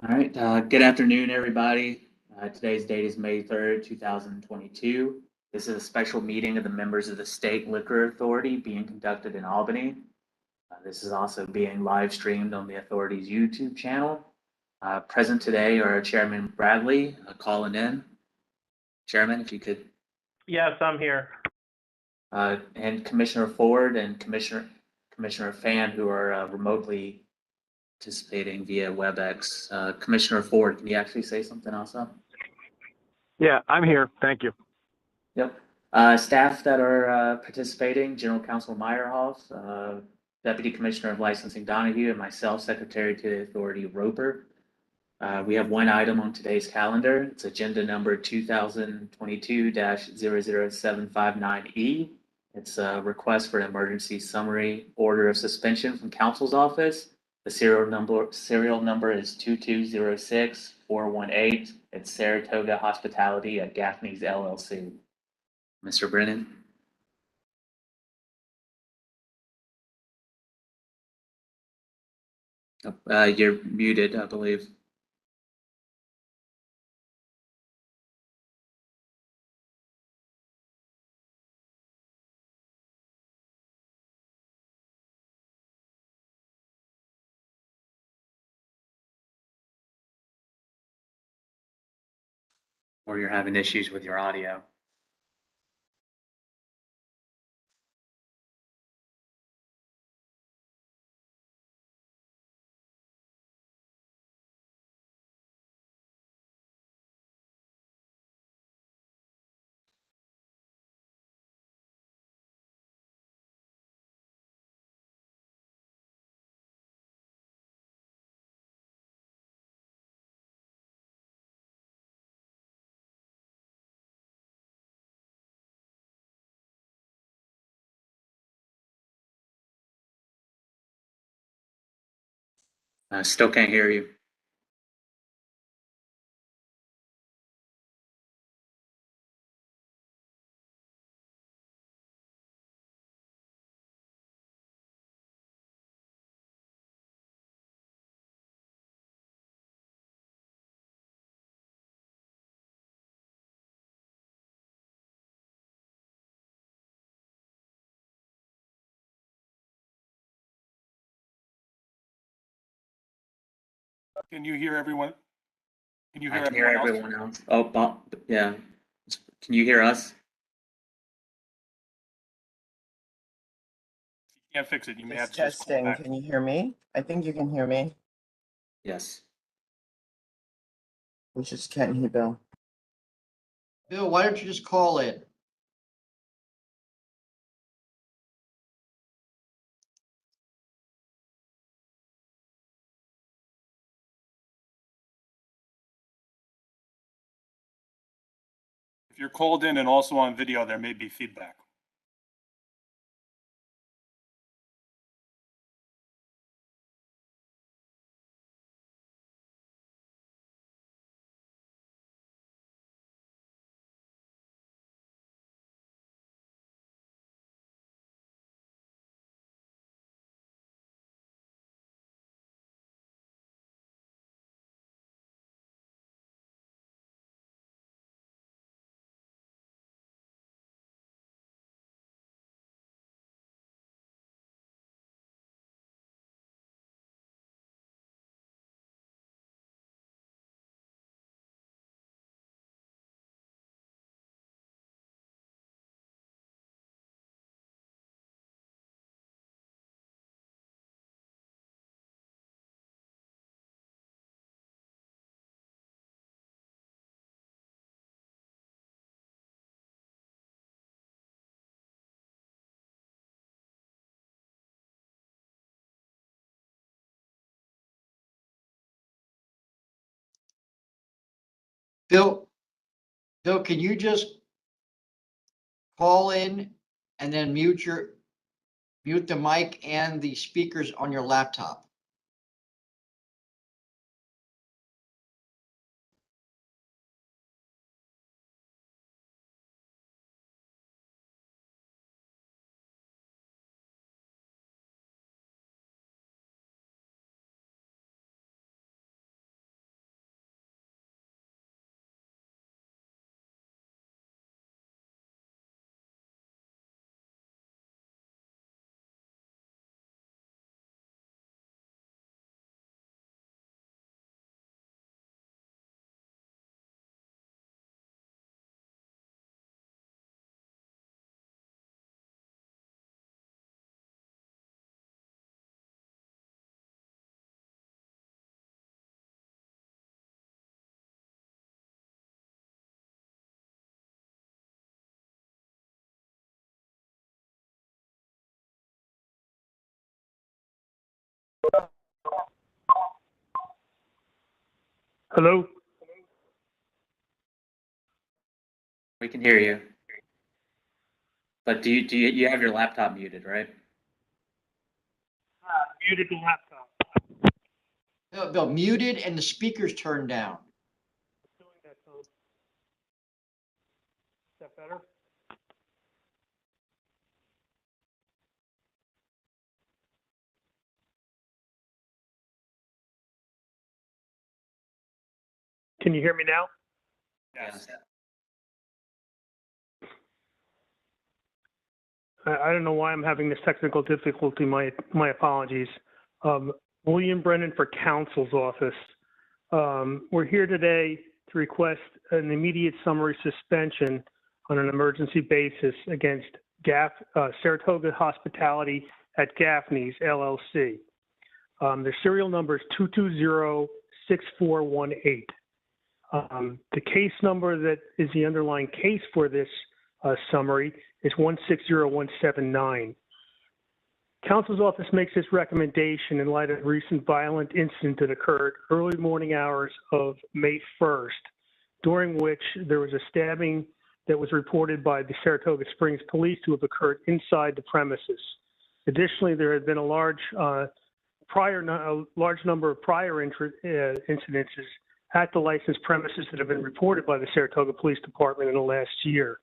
All right, good afternoon, everybody. Today's date is May 3rd, 2022. This is a special meeting of the members of the State Liquor Authority being conducted in Albany. This is also being live streamed on the authority's YouTube channel. Present today are Chairman Bradley, calling in. Chairman, if you could, Yes, I'm here. and Commissioner Ford and Commissioner Fan, who are remotely participating via WebEx. Commissioner Ford, can you actually say something also? Yeah, I'm here. Thank you. Yep. Staff that are participating, General Counsel Meyerhoff, Deputy Commissioner of Licensing Donahue, and myself, Secretary to the Authority Roper. We have one item on today's calendar. It's agenda number 2022-00759E. It's a request for an emergency summary order of suspension from Counsel's office. The serial number is 2206418. It's Saratoga Hospitality at GAFFNEYS LLC. Mr. Brennan? You're muted, I believe. Or you're having issues with your audio. Still can't hear you. Can you hear everyone? Can you I hear can hear everyone else? everyone else. Oh, Bob, yeah. Can you hear us? You can't fix it. You may have Just to just call testing. back. Can you hear me? I think you can hear me. Yes. We just can't hear Bill. Bill, why don't you just call in? If you're called in and also on video, there may be feedback. Bill, can you just call in and then mute the mic and the speakers on your laptop? Hello? We can hear you. But you have your laptop muted, right? Muted the laptop. Bill, muted and the speakers turned down. Doing that, Tom. Is that better? Can you hear me now? Yes. I don't know why I'm having this technical difficulty. My apologies. William Brennan for Counsel's office. We're here today to request an immediate summary suspension on an emergency basis against Saratoga Hospitality at Gaffney's, LLC. Their serial number is 220-6418. The case number that is the underlying case for this summary is 160179. Counsel's office makes this recommendation in light of a recent violent incident that occurred early morning hours of May 1st, during which there was a stabbing that was reported by the Saratoga Springs Police to have occurred inside the premises. Additionally, there had been a large number of prior incidences at the licensed premises that have been reported by the Saratoga Police Department in the last year.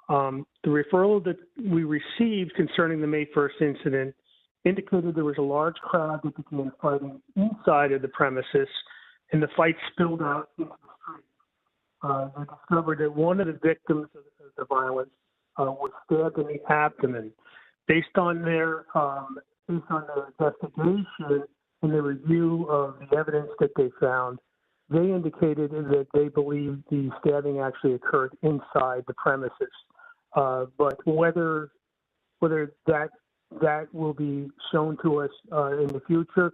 The referral that we received concerning the May 1st incident indicated there was a large crowd that began fighting inside of the premises, and the fight spilled out into the street. They discovered that one of the victims of the violence was stabbed in the abdomen. Based on their investigation and the review of the evidence that they found, they indicated that they believed the stabbing actually occurred inside the premises. But whether that will be shown to us in the future,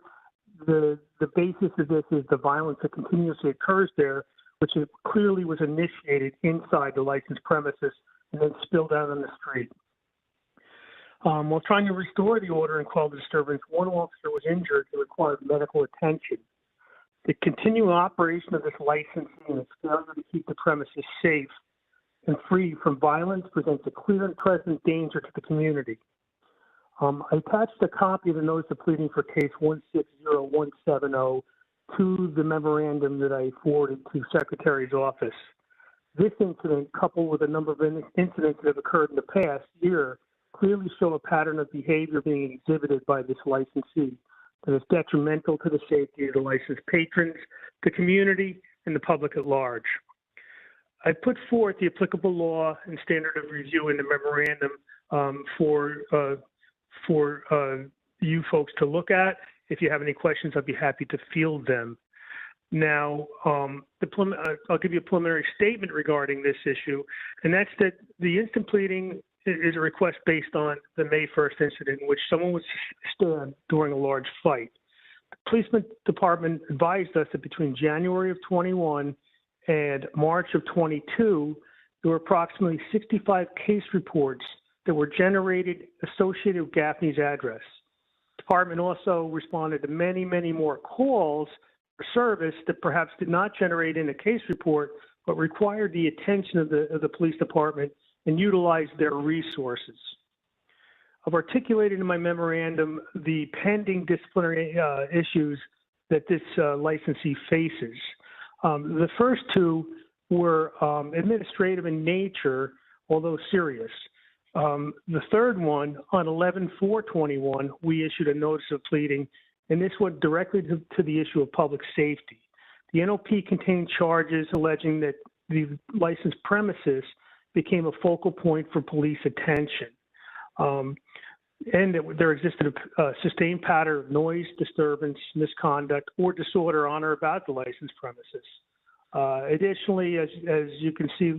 the basis of this is the violence that continuously occurs there, which clearly was initiated inside the licensed premises and then spilled out on the street. While trying to restore the order and quell the disturbance, one officer was injured and required medical attention. The continuing operation of this licensee and its failure to keep the premises safe and free from violence presents a clear and present danger to the community. I attached a copy of the notice of pleading for case 160170 to the memorandum that I forwarded to Secretary's office. This incident, coupled with a number of incidents that have occurred in the past year, clearly show a pattern of behavior being exhibited by this licensee that is detrimental to the safety of the licensed patrons, the community, and the public at large. I put forth the applicable law and standard of review in the memorandum for you folks to look at. If you have any questions, I'd be happy to field them. Now, I'll give you a preliminary statement regarding this issue, and that's that the instant pleading is a request based on the May 1st incident in which someone was stabbed during a large fight. The police department advised us that between January of 21 and March of 22, there were approximately 65 case reports that were generated associated with Gaffney's address. The department also responded to many, many more calls for service that perhaps did not generate in a case report, but required the attention of the police department and utilized their resources. I've articulated in my memorandum the pending disciplinary issues that this licensee faces. The first two were administrative in nature, although serious. The third one, on 11/4/21, we issued a notice of pleading, and this went directly to the issue of public safety. The NOP contained charges alleging that the licensed premises became a focal point for police attention, and that there existed a sustained pattern of noise, disturbance, misconduct, or disorder on or about the licensed premises. Additionally, as you can see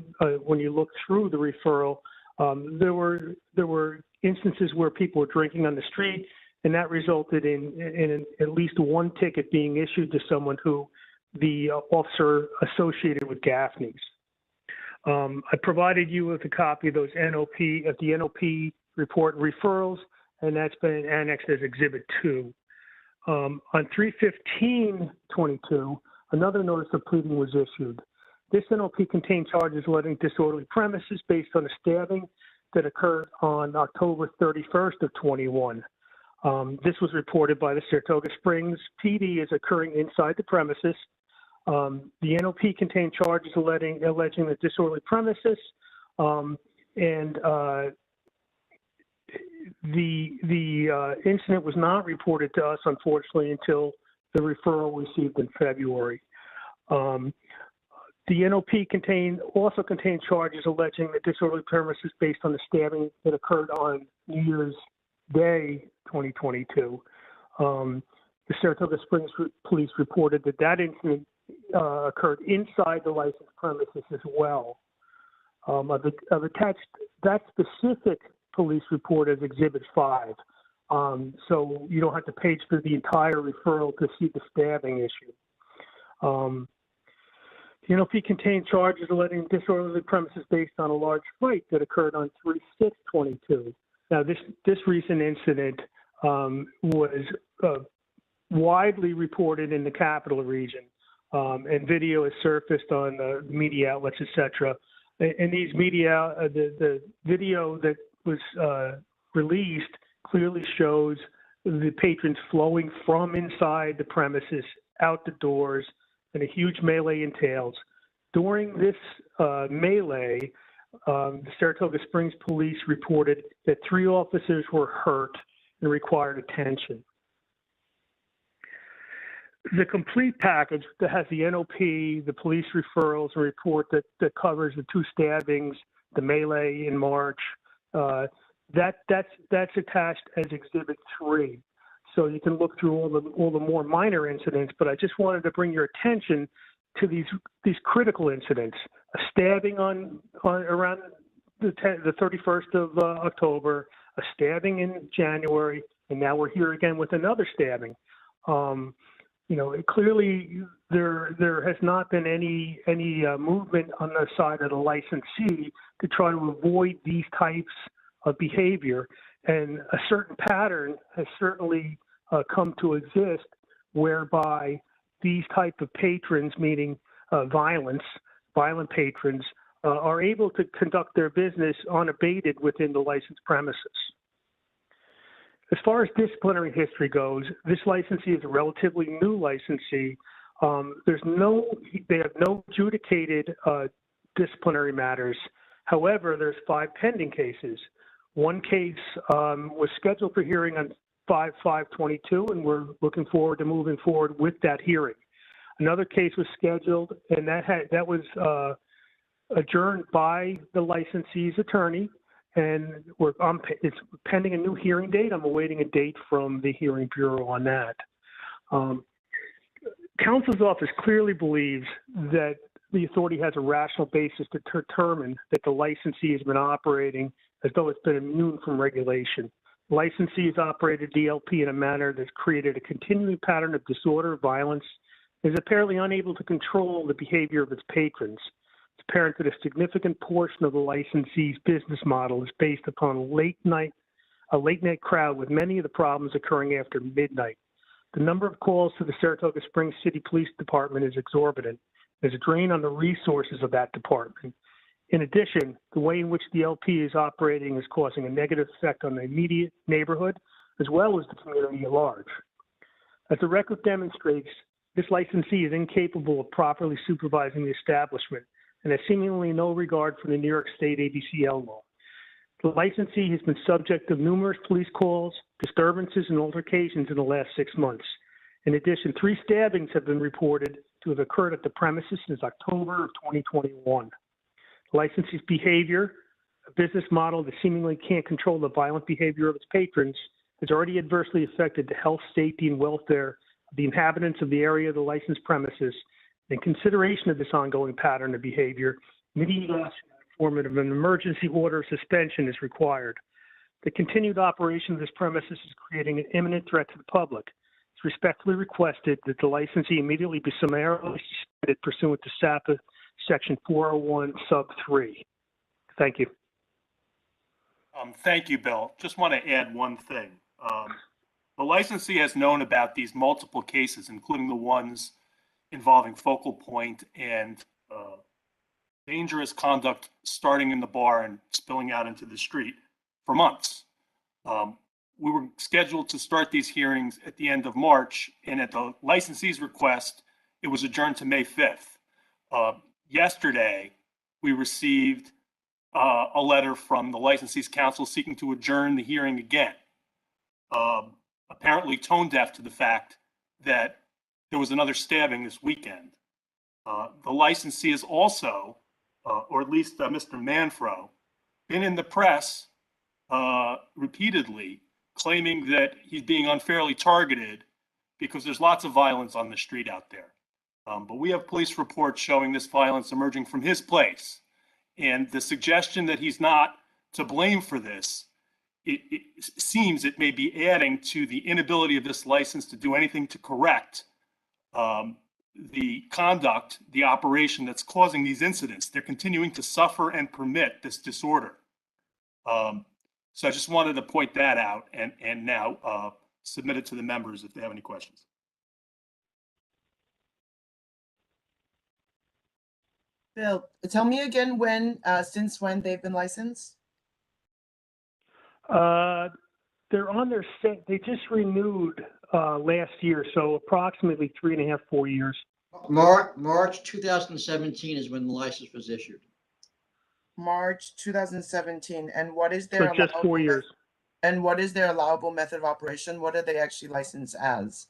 when you look through the referral, there were instances where people were drinking on the street, and that resulted in at least one ticket being issued to someone who the officer associated with Gaffney's. I provided you with a copy of those NOP report referrals, and that's been annexed as Exhibit 2. On 3/15/22, another notice of pleading was issued. This NOP contained charges alleging disorderly premises based on a stabbing that occurred on October 31st of 21. This was reported by the Saratoga Springs PD as occurring inside the premises. The NOP contained charges alleging the disorderly premises, the incident was not reported to us, unfortunately, until the referral received in February. The NOP also contained charges alleging the disorderly premises based on the stabbing that occurred on New Year's Day, 2022. The Saratoga Springs Police reported that incident occurred inside the licensed premises as well. I've attached that specific police report as Exhibit 5, so you don't have to page through the entire referral to see the stabbing issue. The NOP contained charges alleging disorderly premises based on a large fight that occurred on 3/6/22. Now, this recent incident was widely reported in the capital region, and video has surfaced on media outlets, etc. And these media, the video that was released clearly shows the patrons flowing from inside the premises out the doors, and a huge melee entails. During this melee, the Saratoga Springs Police reported that 3 officers were hurt and required attention. The complete package that has the NOP, the police referrals, a report that covers the 2 stabbings, the melee in March, that's attached as Exhibit 3. So you can look through all the more minor incidents, but I just wanted to bring your attention to these critical incidents: a stabbing on around the 31st of October, a stabbing in January, and now we're here again with another stabbing. Clearly there has not been any movement on the side of the licensee to try to avoid these types of behavior, and a certain pattern has certainly come to exist whereby these type of patrons, meaning violent patrons, are able to conduct their business unabated within the licensed premises. As far as disciplinary history goes, this licensee is a relatively new licensee. They have no adjudicated disciplinary matters. However, there's 5 pending cases. One case was scheduled for hearing on 5/5/22, and we're looking forward to moving forward with that hearing. Another case was scheduled, and that was adjourned by the licensee's attorney, and it's pending a new hearing date. I'm awaiting a date from the hearing bureau on that. Counsel's office clearly believes that the authority has a rational basis to determine that the licensee has been operating as though it's been immune from regulation. The licensee has operated DLP in a manner that's created a continuing pattern of disorder, violence, and is apparently unable to control the behavior of its patrons. It's apparent that a significant portion of the licensee's business model is based upon a late night crowd, with many of the problems occurring after midnight. The number of calls to the Saratoga Springs City Police Department is exorbitant. There's a drain on the resources of that department. In addition, the way in which the LP is operating is causing a negative effect on the immediate neighborhood, as well as the community at large. As the record demonstrates, this licensee is incapable of properly supervising the establishment and has seemingly no regard for the New York State ABCL law. The licensee has been subject to numerous police calls, disturbances, and altercations in the last 6 months. In addition, 3 stabbings have been reported to have occurred at the premises since October of 2021. The licensee's behavior, a business model that seemingly can't control the violent behavior of its patrons, has already adversely affected the health, safety, and welfare of the inhabitants of the area of the licensed premises. In consideration of this ongoing pattern of behavior, immediate action in the form of an emergency order of suspension is required. The continued operation of this premises is creating an imminent threat to the public. It's respectfully requested that the licensee immediately be summarily suspended pursuant to SAPA Section 401 Sub 3. Thank you. Thank you, Bill. Just want to add one thing. The licensee has known about these multiple cases, including the ones involving Focal Point and dangerous conduct starting in the bar and spilling out into the street for months. We were scheduled to start these hearings at the end of March, and at the licensee's request, it was adjourned to May 5th. Yesterday, we received a letter from the licensee's counsel seeking to adjourn the hearing again, apparently tone deaf to the fact that there was another stabbing this weekend. The licensee is also, or at least Mr. Manfro, been in the press repeatedly claiming that he's being unfairly targeted because there's lots of violence on the street out there. But we have police reports showing this violence emerging from his place. And the suggestion that he's not to blame for this, it seems it may be adding to the inability of this license to do anything to correct the conduct, the operation that's causing these incidents. They're continuing to suffer and permit this disorder. So I just wanted to point that out and now submit it to the members if they have any questions. Bill, tell me again since when they've been licensed? They're on their set. They just renewed last year, so approximately 3.5, 4 years. March 2017 is when the license was issued. March 2017. And what is their So just 4 years. And what is their allowable method of operation? What are they actually licensed as?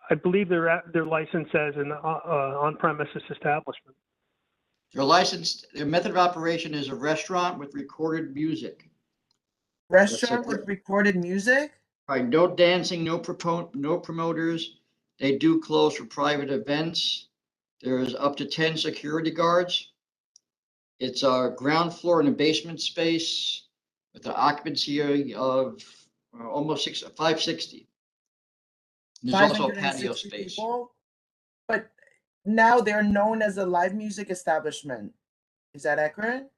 I believe they're licensed as an on-premises establishment. Their method of operation is a restaurant with recorded music. Restaurant with recorded music? Right, no dancing, no promoters. They do close for private events. There's up to 10 security guards. It's a ground floor and a basement space with an occupancy of almost 560. There's also a patio space. People, but now they're known as a live music establishment. Is that accurate?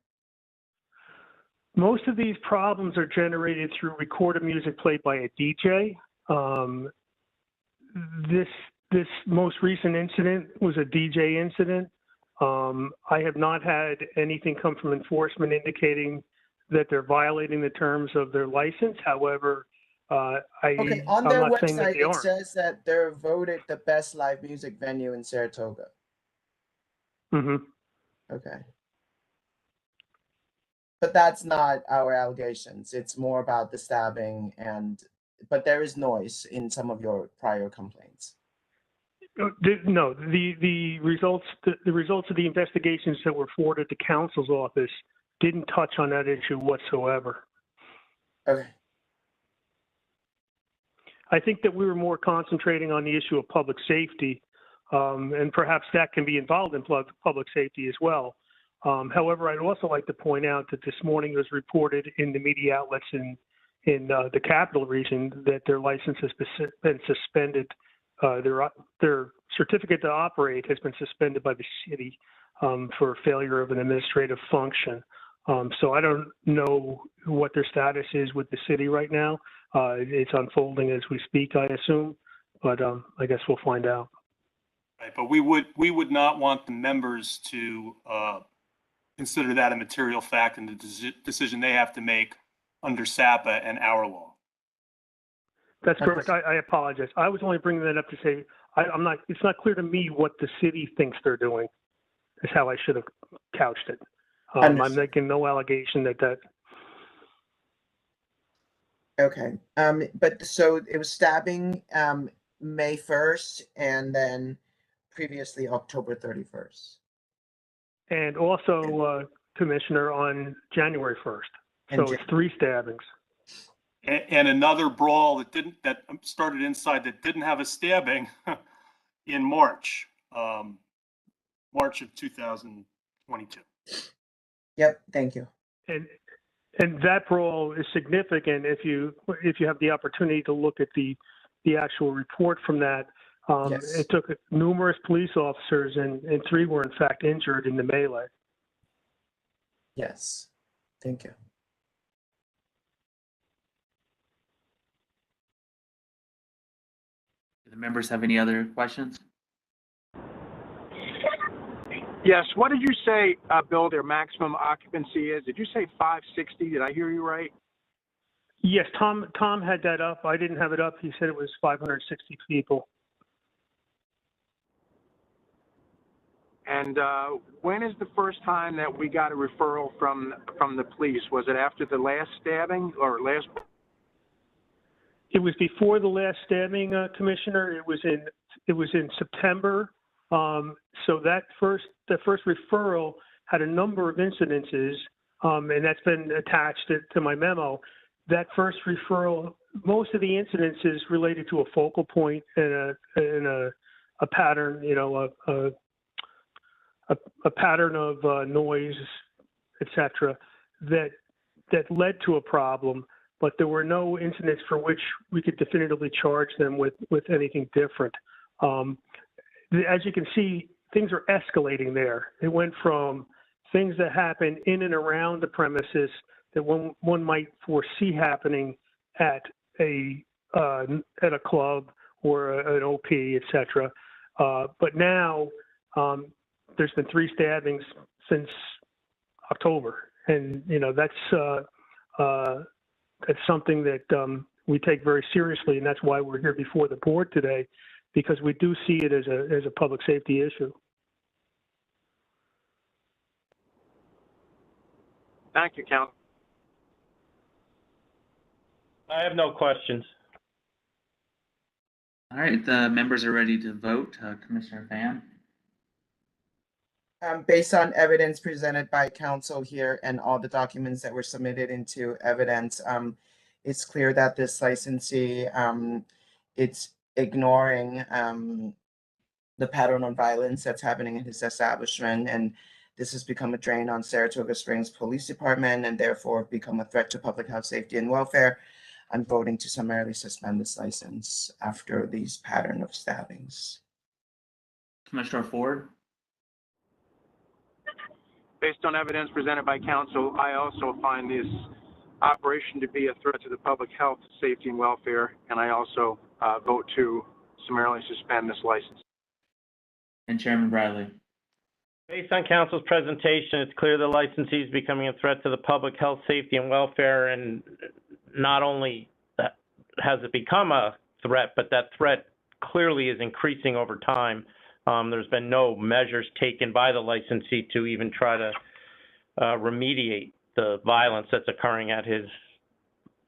Most of these problems are generated through recorded music played by a DJ. This most recent incident was a DJ incident. I have not had anything come from enforcement indicating that they're violating the terms of their license. However, Okay, on their I'm not saying that website, they it aren't. says that they're voted the best live music venue in Saratoga. Mm-hmm. Okay. But that's not our allegations. It's more about the stabbing but there is noise in some of your prior complaints. No, the results of the investigations that were forwarded to counsel's office didn't touch on that issue whatsoever. Okay. I think that we were more concentrating on the issue of public safety, and perhaps that can be involved in public safety as well. However, I'd also like to point out that this morning it was reported in the media outlets in the capital region that their license has been suspended. Their certificate to operate has been suspended by the city for failure of an administrative function. So I don't know what their status is with the city right now. It's unfolding as we speak, I assume, but I guess we'll find out. Right, but we would not want the members to consider that a material fact in the decision they have to make under SAPA and our law. That's correct. I apologize. I was only bringing that up to say it's not clear to me what the city thinks they're doing. Is how I should have couched it. I'm making no allegation that. Okay. But so it was stabbing May 1st and then previously October 31st. And also, Commissioner, on January 1st. So it's 3 stabbings. And another brawl that started inside that didn't have a stabbing in March of 2022. Yep. Thank you. And that brawl is significant if you have the opportunity to look at the actual report from that. Yes. It took numerous police officers and 3 were in fact injured in the melee. Yes. Thank you. Do the members have any other questions? Yes, what did you say, Bill, their maximum occupancy is? Did you say 560? Did I hear you right? Yes, Tom had that up. I didn't have it up. He said it was 560 people. And when is the first time that we got a referral from the police? Was it after the last stabbing or last? It was before the last stabbing, Commissioner. It was in September. So the first referral had a number of incidences, and that's been attached to my memo. That first referral, most of the incidences related to a focal point and a pattern, a pattern of noise, etc., that led to a problem. But there were no incidents for which we could definitively charge them with anything different. As you can see, things are escalating there. It went from things that happen in and around the premises that one might foresee happening at a club or an OP, etc. But now there's been 3 stabbings since October, and that's something that we take very seriously, and that's why we're here before the board today, because we do see it as a public safety issue. Thank you, Counsel. I have no questions. All right, the members are ready to vote. Commissioner Pham? Based on evidence presented by counsel here and all the documents that were submitted into evidence, it's clear that this licensee, it's ignoring the pattern of violence that's happening in his establishment, and this has become a drain on Saratoga Springs Police Department and therefore become a threat to public health, safety, and welfare. I'm voting to summarily suspend this license after these pattern of stabbings. Commissioner Ford? Based on evidence presented by counsel, I also find this operation to be a threat to the public health, safety, and welfare, and I also vote to summarily suspend this license. And Chairman Bradley? Based on council's presentation, it's clear the licensee is becoming a threat to the public health, safety, and welfare, and not only that has it become a threat, but that threat clearly is increasing over time. There's been no measures taken by the licensee to even try to remediate the violence that's occurring at his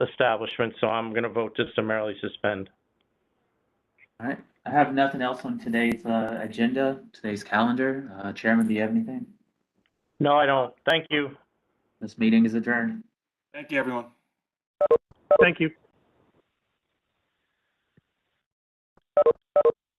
establishment, so I'm going to vote to summarily suspend. All right, I have nothing else on today's agenda, today's calendar. Chairman, do you have anything? No, I don't. Thank you. This meeting is adjourned. Thank you, everyone. Thank you.